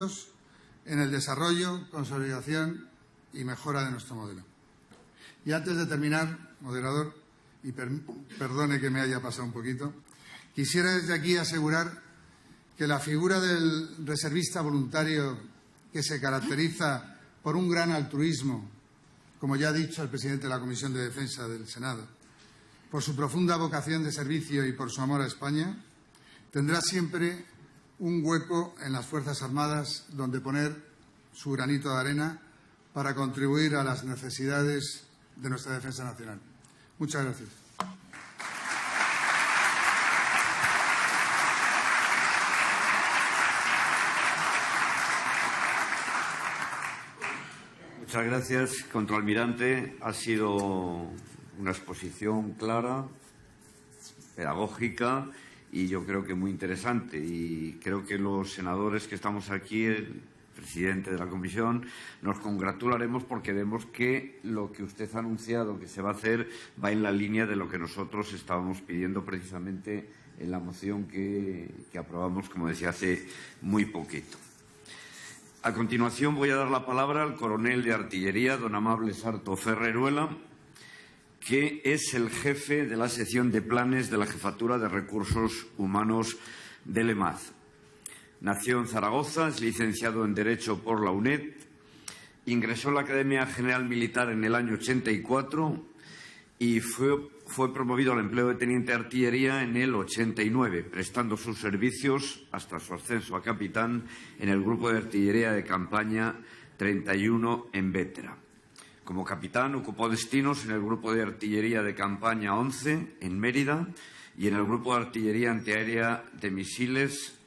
en el desarrollo, consolidación y mejora de nuestro modelo. Y antes de terminar, moderador, y perdone que me haya pasado un poquito, quisiera desde aquí asegurar que la figura del reservista voluntario, que se caracteriza por un gran altruismo, como ya ha dicho el presidente de la Comisión de Defensa del Senado, por su profunda vocación de servicio y por su amor a España, tendrá siempre un hueco en las Fuerzas Armadas donde poner su granito de arena para contribuir a las necesidades de nuestra defensa nacional. Muchas gracias. Muchas gracias, contraalmirante. Ha sido una exposición clara, pedagógica y yo creo que muy interesante. Y creo que los senadores que estamos aquí, el presidente de la comisión, nos congratularemos porque vemos que lo que usted ha anunciado que se va a hacer va en la línea de lo que nosotros estábamos pidiendo precisamente en la moción que aprobamos, como decía, hace muy poquito. A continuación voy a dar la palabra al coronel de artillería, don Amable Sarto Ferreruela, que es el jefe de la sección de planes de la Jefatura de Recursos Humanos del EMAD. Nació en Zaragoza, es licenciado en Derecho por la UNED, ingresó en la Academia General Militar en el año 84 y fue promovido al empleo de teniente de artillería en el 89, prestando sus servicios hasta su ascenso a capitán en el Grupo de Artillería de Campaña 31 en Vétera. Como capitán ocupó destinos en el Grupo de Artillería de Campaña 11 en Mérida y en el Grupo de Artillería Antiaérea de Misiles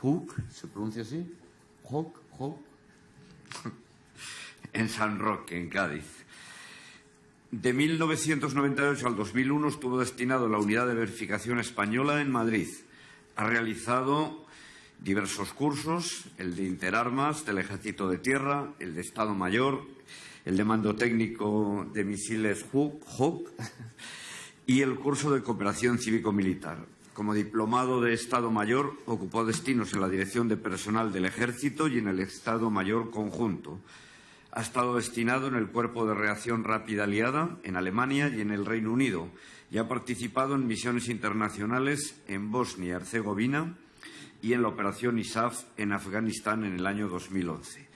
HUC, ¿se pronuncia así? HUC, en San Roque, en Cádiz. De 1998 al 2001 estuvo destinado en la Unidad de Verificación Española en Madrid. Ha realizado diversos cursos, el de Interarmas del Ejército de Tierra, el de Estado Mayor, el de Mando Técnico de Misiles HUC y el curso de Cooperación Cívico-Militar. Como diplomado de Estado Mayor, ocupó destinos en la Dirección de Personal del Ejército y en el Estado Mayor Conjunto. Ha estado destinado en el Cuerpo de Reacción Rápida Aliada, en Alemania y en el Reino Unido, y ha participado en misiones internacionales en Bosnia y Herzegovina y en la Operación ISAF en Afganistán en el año 2011.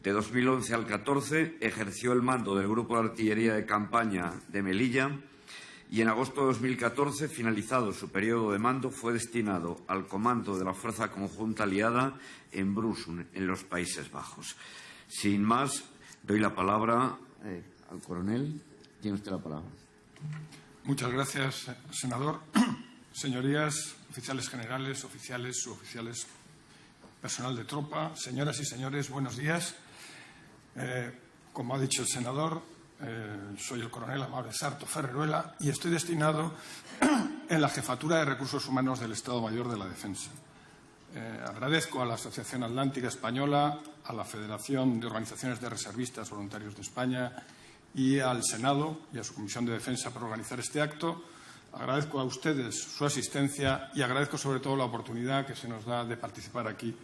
De 2011 al 14 ejerció el mando del Grupo de Artillería de Campaña de Melilla y en agosto de 2014, finalizado su periodo de mando, fue destinado al comando de la Fuerza Conjunta Aliada en Brusum, en los Países Bajos. Sin más, doy la palabra al coronel. Tiene usted la palabra. Muchas gracias, senador. Señorías, oficiales generales, oficiales, suboficiales, personal de tropa, señoras y señores, buenos días. Como ha dicho el senador, soy el coronel Amable Sarto Ferreruela y estoy destinado en la Jefatura de Recursos Humanos del Estado Mayor de la Defensa. Agradezco a la Asociación Atlántica Española, a la Federación de Organizaciones de Reservistas Voluntarios de España y al Senado y a su Comisión de Defensa por organizar este acto. Agradezco a ustedes su asistencia y agradezco sobre todo la oportunidad que se nos da de participar aquí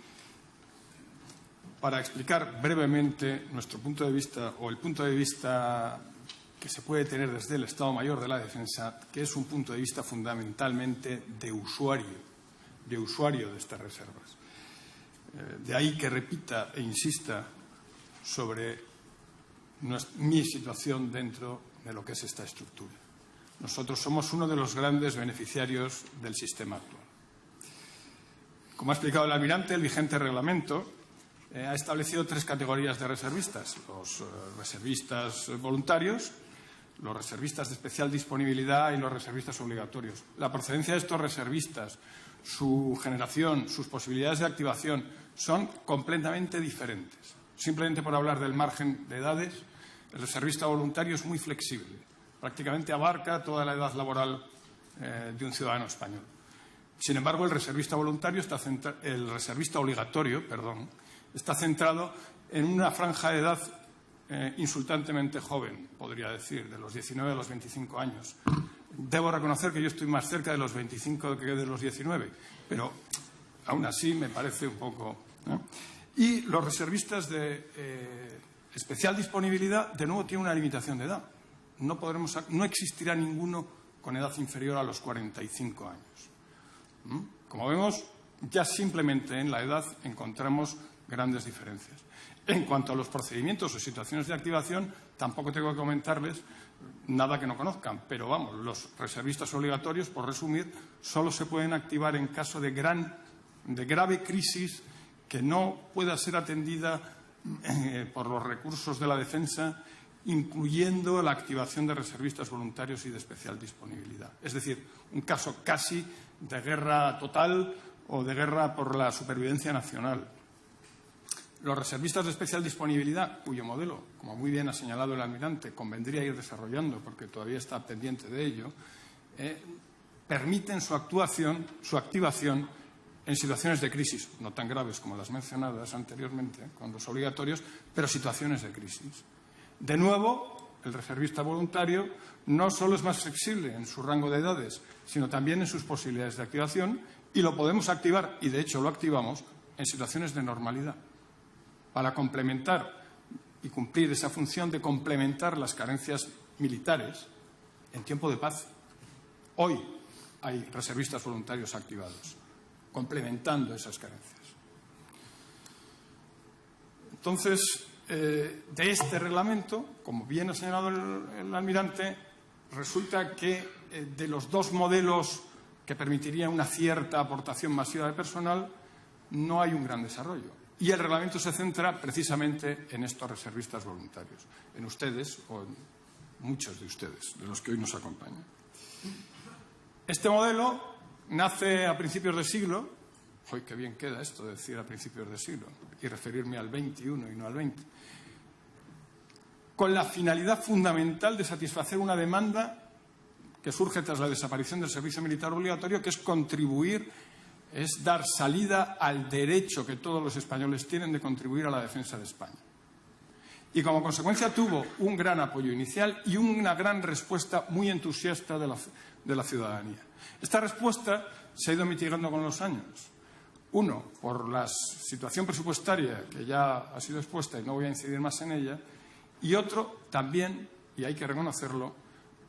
para explicar brevemente nuestro punto de vista o el punto de vista que se puede tener desde el Estado Mayor de la Defensa, que es un punto de vista fundamentalmente de usuario de estas reservas. De ahí que repita e insista sobre mi situación dentro de lo que es esta estructura. Nosotros somos uno de los grandes beneficiarios del sistema actual. Como ha explicado el almirante, el vigente reglamento ha establecido 3 categorías de reservistas: los reservistas voluntarios, los reservistas de especial disponibilidad y los reservistas obligatorios. La procedencia de estos reservistas, su generación, sus posibilidades de activación son completamente diferentes. Simplemente por hablar del margen de edades, el reservista voluntario es muy flexible. Prácticamente abarca toda la edad laboral de un ciudadano español. Sin embargo, el reservista obligatorio, está centrado en una franja de edad insultantemente joven, podría decir, de los 19 a los 25 años. Debo reconocer que yo estoy más cerca de los 25 que de los 19, pero aún así me parece un poco Y los reservistas de especial disponibilidad, de nuevo, tienen una limitación de edad. No existirá ninguno con edad inferior a los 45 años. Como vemos, ya simplemente en la edad encontramos grandes diferencias. En cuanto a los procedimientos o situaciones de activación, tampoco tengo que comentarles nada que no conozcan, pero vamos, los reservistas obligatorios, por resumir, solo se pueden activar en caso de grave crisis que no pueda ser atendida por los recursos de la defensa, incluyendo la activación de reservistas voluntarios y de especial disponibilidad. Es decir, un caso casi de guerra total o de guerra por la supervivencia nacional. Los reservistas de especial disponibilidad, cuyo modelo, como muy bien ha señalado el almirante, convendría ir desarrollando porque todavía está pendiente de ello, permiten su activación en situaciones de crisis, no tan graves como las mencionadas anteriormente, con los obligatorios, pero situaciones de crisis. De nuevo, el reservista voluntario no solo es más flexible en su rango de edades, sino también en sus posibilidades de activación, y lo podemos activar, y de hecho lo activamos, en situaciones de normalidad, para complementar y cumplir esa función de complementar las carencias militares en tiempo de paz. Hoy hay reservistas voluntarios activados, complementando esas carencias. Entonces, de este reglamento, como bien ha señalado el almirante, resulta que de los dos modelos que permitirían una cierta aportación masiva de personal, no hay un gran desarrollo. Y el reglamento se centra precisamente en estos reservistas voluntarios, en ustedes o en muchos de ustedes, de los que hoy nos acompañan. Este modelo nace a principios de siglo. ¡Uy, qué bien queda esto de decir a principios de siglo! Y referirme al 21 y no al 20. Con la finalidad fundamental de satisfacer una demanda que surge tras la desaparición del servicio militar obligatorio, que es dar salida al derecho que todos los españoles tienen de contribuir a la defensa de España. Y como consecuencia tuvo un gran apoyo inicial y una gran respuesta muy entusiasta de la ciudadanía. Esta respuesta se ha ido mitigando con los años. Uno, por la situación presupuestaria que ya ha sido expuesta y no voy a incidir más en ella, y otro también, y hay que reconocerlo,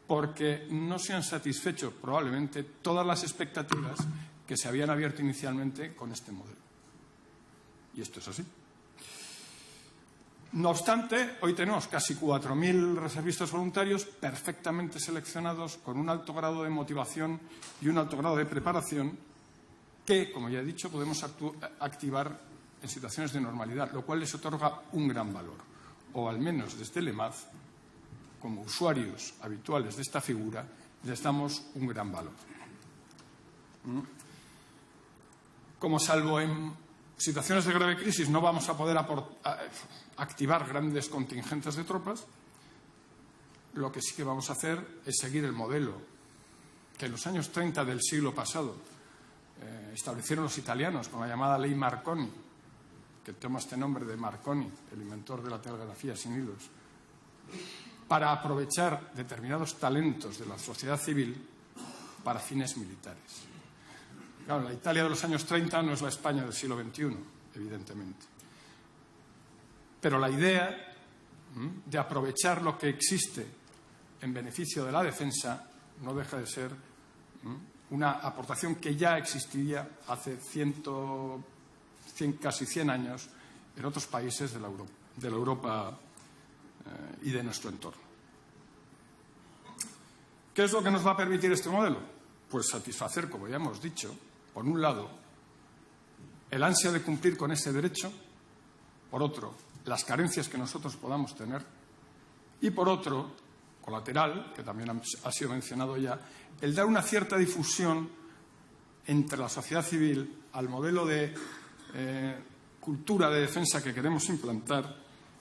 porque no se han satisfecho probablemente todas las expectativas que se habían abierto inicialmente con este modelo. Y esto es así. No obstante, hoy tenemos casi 4.000 reservistas voluntarios perfectamente seleccionados, con un alto grado de motivación y un alto grado de preparación que, como ya he dicho, podemos activar en situaciones de normalidad, lo cual les otorga un gran valor. O al menos desde el EMAD, como usuarios habituales de esta figura, les damos un gran valor. Como salvo en situaciones de grave crisis no vamos a poder activar grandes contingentes de tropas, lo que sí que vamos a hacer es seguir el modelo que en los años 30 del siglo pasado establecieron los italianos con la llamada Ley Marconi, que toma este nombre de Marconi, el inventor de la telegrafía sin hilos, para aprovechar determinados talentos de la sociedad civil para fines militares. Claro, la Italia de los años 30 no es la España del siglo XXI, evidentemente. Pero la idea de aprovechar lo que existe en beneficio de la defensa no deja de ser una aportación que ya existía hace casi 100 años en otros países de la Europa y de nuestro entorno. ¿Qué es lo que nos va a permitir este modelo? Pues satisfacer, como ya hemos dicho, por un lado, el ansia de cumplir con ese derecho, por otro, las carencias que nosotros podamos tener, y por otro, colateral, que también ha sido mencionado ya, el dar una cierta difusión entre la sociedad civil al modelo de cultura de defensa que queremos implantar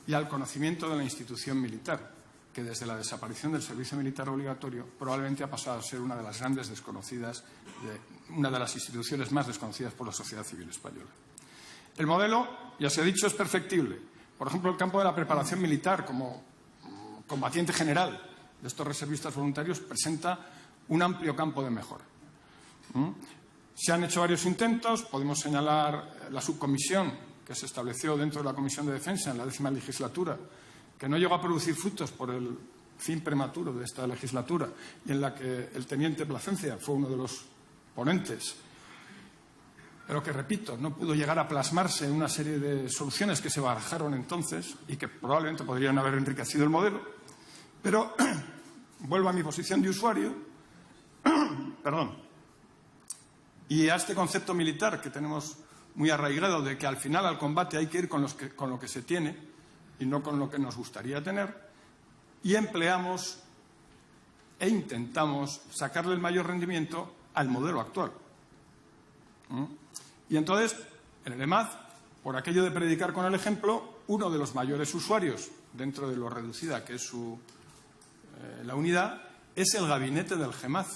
y al conocimiento de la institución militar, que desde la desaparición del servicio militar obligatorio probablemente ha pasado a ser una de las grandes desconocidas, una de las instituciones más desconocidas por la sociedad civil española. El modelo, ya se ha dicho, es perfectible. Por ejemplo, el campo de la preparación militar como combatiente general de estos reservistas voluntarios presenta un amplio campo de mejora. Se han hecho varios intentos, podemos señalar la subcomisión que que se estableció dentro de la Comisión de Defensa en la 10ª legislatura, que no llegó a producir frutos por el fin prematuro de esta legislatura y en la que el teniente Plasencia fue uno de los ponentes, pero que, repito, no pudo llegar a plasmarse en una serie de soluciones que se barajaron entonces y que probablemente podrían haber enriquecido el modelo. Pero vuelvo a mi posición de usuario y a este concepto militar que tenemos muy arraigado de que al final al combate hay que ir con lo que se tiene y no con lo que nos gustaría tener, y empleamos e intentamos sacarle el mayor rendimiento al modelo actual. Y entonces, en el EMAD, por aquello de predicar con el ejemplo, uno de los mayores usuarios, dentro de lo reducida que es la unidad, es el gabinete del GEMAD.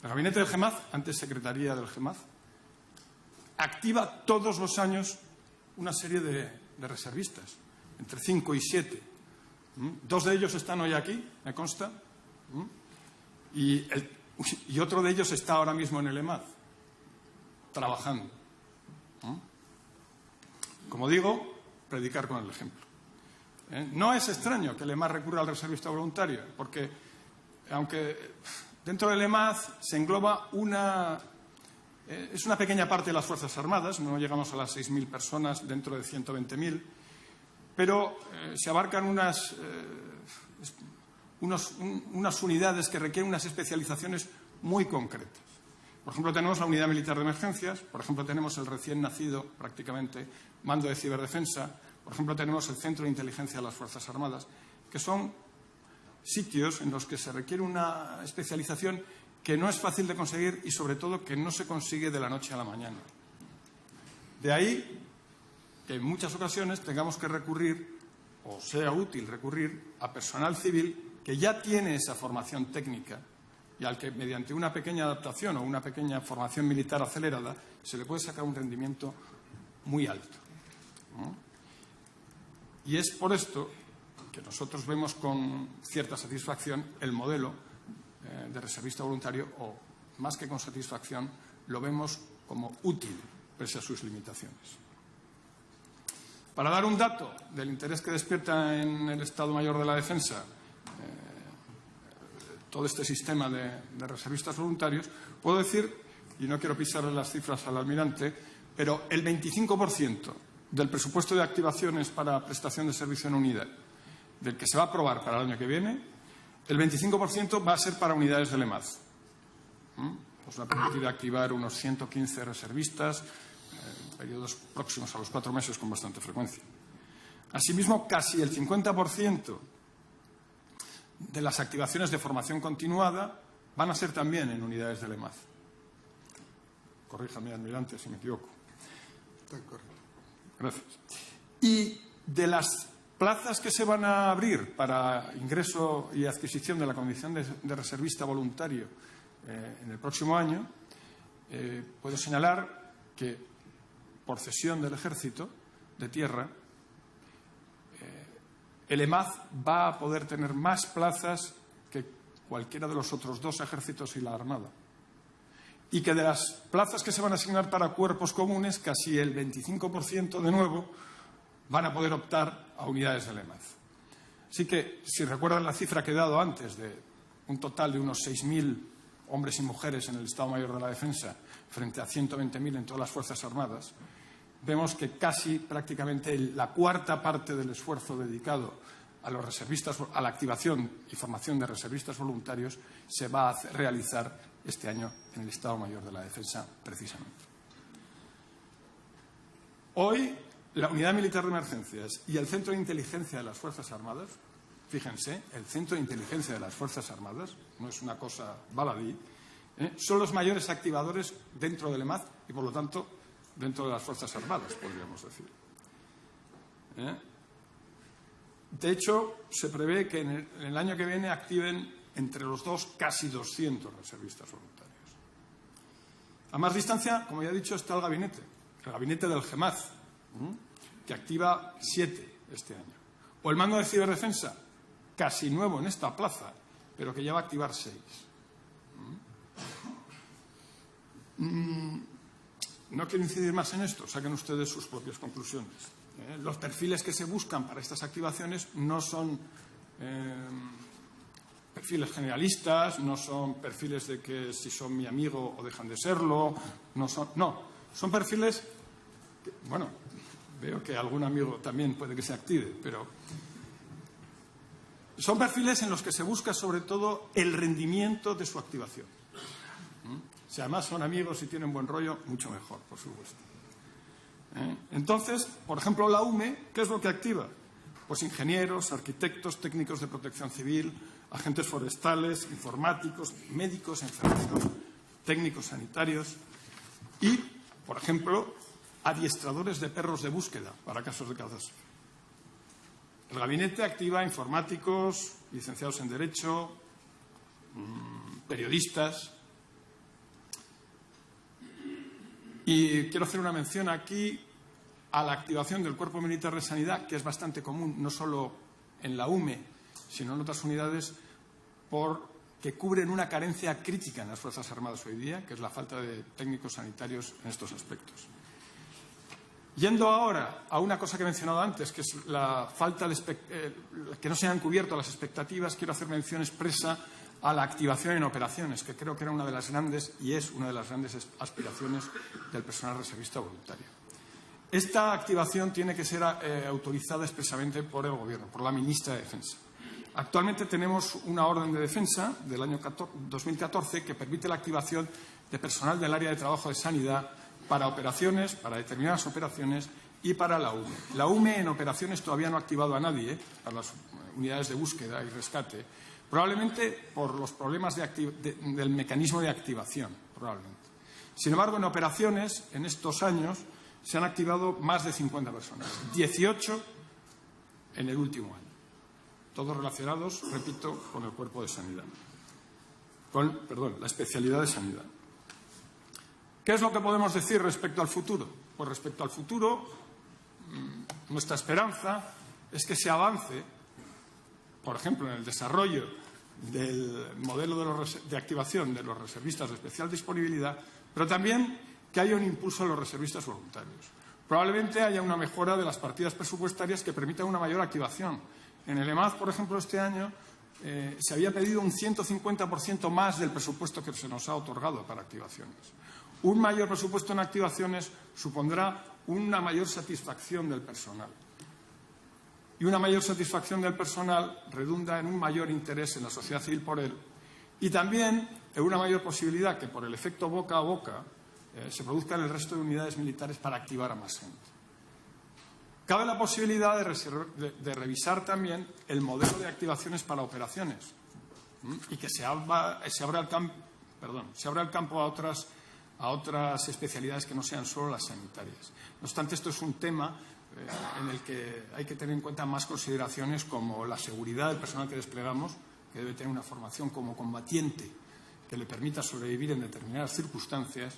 El gabinete del GEMAD, antes Secretaría del GEMAD, activa todos los años una serie de reservistas, entre 5 y 7. 2 de ellos están hoy aquí, me consta, y otro de ellos está ahora mismo en el EMAD, trabajando. Como digo, predicar con el ejemplo. No es extraño que el EMAD recurra al reservista voluntario, porque aunque dentro del EMAD se engloba es una pequeña parte de las Fuerzas Armadas, no llegamos a las 6.000 personas dentro de 120.000, pero se abarcan unas unidades que requieren unas especializaciones muy concretas. Por ejemplo, tenemos la Unidad Militar de Emergencias, por ejemplo, tenemos el recién nacido, prácticamente, Mando de Ciberdefensa, por ejemplo, tenemos el Centro de Inteligencia de las Fuerzas Armadas, que son sitios en los que se requiere una especialización que no es fácil de conseguir y, sobre todo, que no se consigue de la noche a la mañana. De ahí que en muchas ocasiones tengamos que recurrir, o sea útil recurrir, a personal civil que ya tiene esa formación técnica y al que, mediante una pequeña adaptación o una pequeña formación militar acelerada, se le puede sacar un rendimiento muy alto. Y es por esto que nosotros vemos con cierta satisfacción el modelo de reservista voluntario, o más que con satisfacción, lo vemos como útil, pese a sus limitaciones. Para dar un dato del interés que despierta en el Estado Mayor de la Defensa todo este sistema de reservistas voluntarios, puedo decir, y no quiero pisarle las cifras al almirante, pero el 25% del presupuesto de activaciones para prestación de servicio en unidad, del que se va a aprobar para el año que viene, el 25% va a ser para unidades del EMAD. Pues va a permitir activar unos 115 reservistas en periodos próximos a los 4 meses con bastante frecuencia. Asimismo, casi el 50% de las activaciones de formación continuada van a ser también en unidades del EMAD. Corríjame, almirante, si me equivoco. Está correcto. Gracias. Y de las plazas que se van a abrir para ingreso y adquisición de la condición de reservista voluntario en el próximo año, puedo señalar que, por cesión del Ejército de Tierra, el EMAD va a poder tener más plazas que cualquiera de los otros 2 ejércitos y la Armada. Y que de las plazas que se van a asignar para cuerpos comunes, casi el 25% de nuevo van a poder optar a unidades del EMAD. Así que, si recuerdan la cifra que he dado antes de un total de unos 6.000 hombres y mujeres en el Estado Mayor de la Defensa frente a 120.000 en todas las Fuerzas Armadas, vemos que casi prácticamente la cuarta parte del esfuerzo dedicado a los reservistas, a la activación y formación de reservistas voluntarios, se va a realizar este año en el Estado Mayor de la Defensa, precisamente. Hoy, la Unidad Militar de Emergencias y el Centro de Inteligencia de las Fuerzas Armadas, fíjense, el Centro de Inteligencia de las Fuerzas Armadas, no es una cosa baladí, son los mayores activadores dentro del EMAD y, por lo tanto, dentro de las Fuerzas Armadas, podríamos decir. De hecho, se prevé que en el año que viene activen entre los 2 casi 200 reservistas voluntarios. A más distancia, como ya he dicho, está el gabinete del GEMAD, que activa 7 este año. O el Mando de Ciberdefensa, casi nuevo en esta plaza, pero que ya va a activar 6. No quiero incidir más en esto, saquen ustedes sus propias conclusiones. Los perfiles que se buscan para estas activaciones no son perfiles generalistas, no son perfiles de que si son mi amigo o dejan de serlo, son perfiles que, bueno, veo que algún amigo también puede que se active, pero son perfiles en los que se busca sobre todo el rendimiento de su activación. Si además son amigos y tienen buen rollo, mucho mejor, por supuesto. Entonces, por ejemplo, la UME, ¿qué es lo que activa? Pues ingenieros, arquitectos, técnicos de protección civil, agentes forestales, informáticos, médicos, enfermeros, técnicos sanitarios y, por ejemplo, adiestradores de perros de búsqueda para casos de catástrofe. El gabinete activa informáticos, licenciados en Derecho, periodistas. Y quiero hacer una mención aquí a la activación del Cuerpo Militar de Sanidad, que es bastante común, no solo en la UME, sino en otras unidades, porque cubren una carencia crítica en las Fuerzas Armadas hoy día, que es la falta de técnicos sanitarios en estos aspectos. Yendo ahora a una cosa que he mencionado antes, que es la falta de que no se han cubierto las expectativas, quiero hacer mención expresa a la activación en operaciones, que creo que era una de las grandes y es una de las grandes aspiraciones del personal reservista voluntario. Esta activación tiene que ser autorizada expresamente por el Gobierno, por la ministra de Defensa. Actualmente tenemos una orden de defensa del año 2014 que permite la activación de personal del área de trabajo de sanidad para operaciones, para determinadas operaciones y para la UME. La UME en operaciones todavía no ha activado a nadie, a las unidades de búsqueda y rescate, probablemente por los problemas del mecanismo de activación, probablemente. Sin embargo, en operaciones, en estos años, se han activado más de 50 personas, 18 en el último año, todos relacionados, repito, con el cuerpo de sanidad, la especialidad de sanidad. ¿Qué es lo que podemos decir respecto al futuro? Pues respecto al futuro, nuestra esperanza es que se avance, por ejemplo, en el desarrollo del modelo de activación de los reservistas de especial disponibilidad, pero también que haya un impulso a los reservistas voluntarios. Probablemente haya una mejora de las partidas presupuestarias que permitan una mayor activación. En el EMAD, por ejemplo, este año se había pedido un 150% más del presupuesto que se nos ha otorgado para activaciones. Un mayor presupuesto en activaciones supondrá una mayor satisfacción del personal. Y una mayor satisfacción del personal redunda en un mayor interés en la sociedad civil por él y también en una mayor posibilidad que por el efecto boca a boca se produzca en el resto de unidades militares para activar a más gente. Cabe la posibilidad de revisar también el modelo de activaciones para operaciones y que se abra el campo a otras especialidades que no sean solo las sanitarias. No obstante, esto es un tema en el que hay que tener en cuenta más consideraciones como la seguridad del personal que desplegamos, que debe tener una formación como combatiente que le permita sobrevivir en determinadas circunstancias,